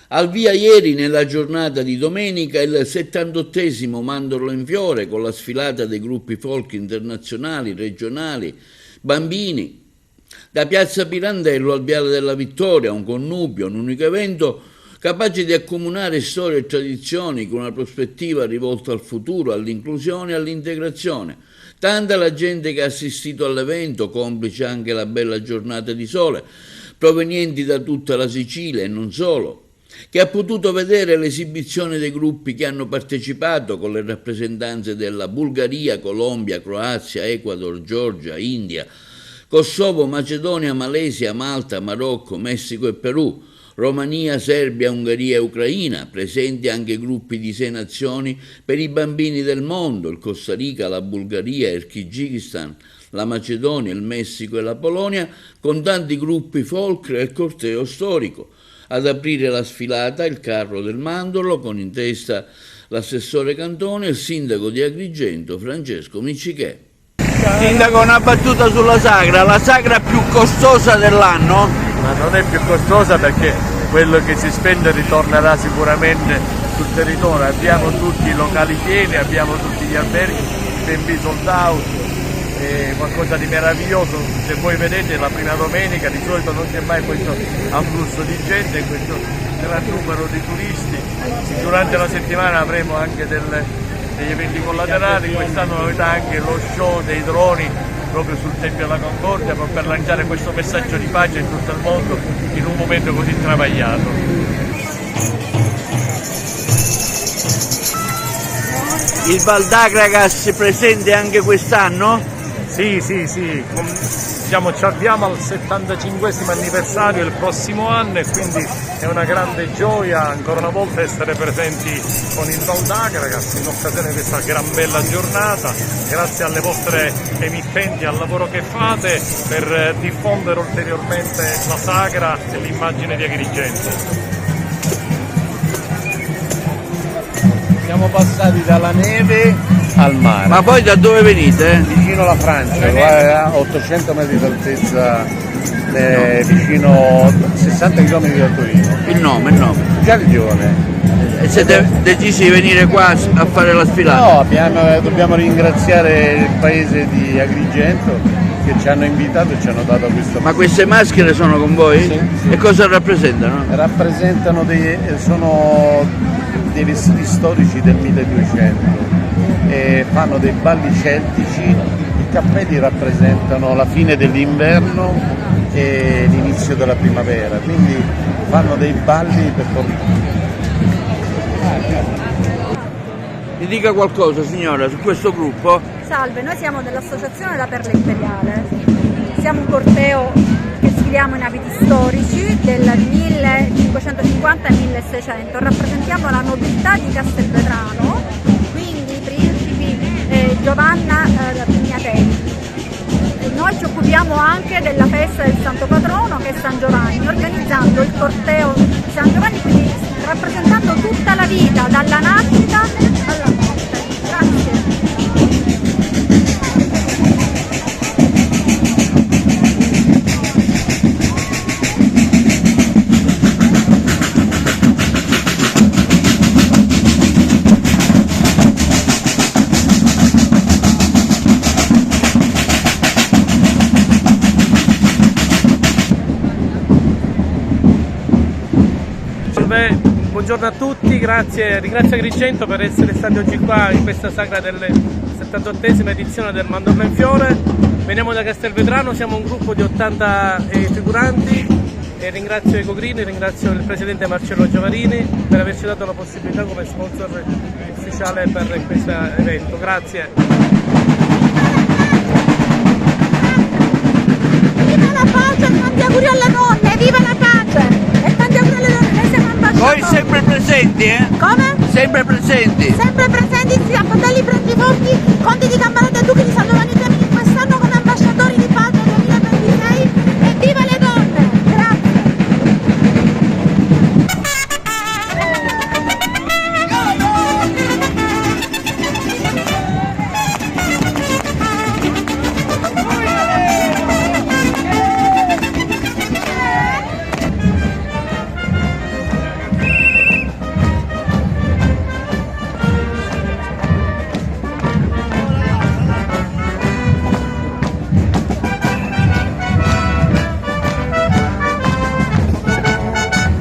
Al via ieri, nella giornata di domenica, il 78esimo Mandorlo in Fiore con la sfilata dei gruppi folk internazionali, regionali, bambini. Da Piazza Pirandello al Viale della Vittoria, un connubio, un unico evento capace di accomunare storie e tradizioni con una prospettiva rivolta al futuro, all'inclusione e all'integrazione. Tanta la gente che ha assistito all'evento, complice anche la bella giornata di sole, provenienti da tutta la Sicilia e non solo, che ha potuto vedere l'esibizione dei gruppi che hanno partecipato con le rappresentanze della Bulgaria, Colombia, Croazia, Ecuador, Georgia, India, Kosovo, Macedonia, Malesia, Malta, Marocco, Messico e Perù, Romania, Serbia, Ungheria e Ucraina, presenti anche gruppi di 6 nazioni per i bambini del mondo, il Costa Rica, la Bulgaria, il Kirghizistan, la Macedonia, il Messico e la Polonia, con tanti gruppi folk e il corteo storico. Ad aprire la sfilata il carro del Mandorlo, con in testa l'assessore Cantone e il sindaco di Agrigento, Francesco Miccichè. Sindaco, una battuta sulla sagra, la sagra più costosa dell'anno? Ma non è più costosa perché quello che si spende ritornerà sicuramente sul territorio. Abbiamo tutti i locali pieni, abbiamo tutti gli alberghi, tempi sold out, è qualcosa di meraviglioso. Se voi vedete la prima domenica di solito non c'è mai questo afflusso di gente, questo gran numero di turisti. Durante la settimana avremo anche degli eventi collaterali, quest'anno novità anche lo show dei droni proprio sul Tempio della Concordia per lanciare questo messaggio di pace in tutto il mondo in un momento così travagliato. Il Val d'Agragas presente anche quest'anno? Sì, diciamo, ci avviamo al 75esimo anniversario il prossimo anno e quindi è una grande gioia ancora una volta essere presenti con il Val d'Agragas in occasione di questa gran bella giornata, grazie alle vostre emittenti, al lavoro che fate per diffondere ulteriormente la sagra e l'immagine di Agrigento. Siamo passati dalla neve al mare. Ma poi da dove venite? Vicino alla Francia, a 800 metri d'altezza, vicino 60 km da Torino. Il nome? Giardione. E siete decisi di venire qua a fare la sfilata? No, dobbiamo ringraziare il paese di Agrigento che ci hanno invitato e ci hanno dato questo. Ma queste maschere sono con voi? Sì. E cosa rappresentano? Sono dei vestiti storici del 1200 e fanno dei balli celtici. I cappelli rappresentano la fine dell'inverno e l'inizio della primavera, quindi fanno dei balli per Mi dica qualcosa, signora, su questo gruppo? Salve, noi siamo dell'Associazione La Perla Imperiale, siamo un corteo che sfiliamo in abiti storici del 1550 e 1600, rappresentiamo la nobiltà di Castelvetrano, quindi i principi Giovanna Pignatelli. Noi ci occupiamo anche della festa del Santo Patrono che è San Giovanni, organizzando il corteo di San Giovanni, quindi rappresentando tutta la vita, dalla nascita alla morte. Grazie. Buongiorno a tutti, ringrazio Agrigento per essere stati oggi qua in questa sagra della 78esima edizione del Mandorlo in Fiore. Veniamo da Castelvetrano, siamo un gruppo di 80 figuranti e ringrazio Ecogreen, ringrazio il presidente Marcello Giavarini per averci dato la possibilità come sponsor ufficiale per questo evento. Grazie. Viva la pace, tanti auguri alle donne, viva la pace! E tanti auguri alle donne, noi siamo ambasciatori. Voi sempre presenti, eh? Come? Sempre presenti. Sempre presenti, sì, a Potelli Pronti Forti, Conti di Campagna.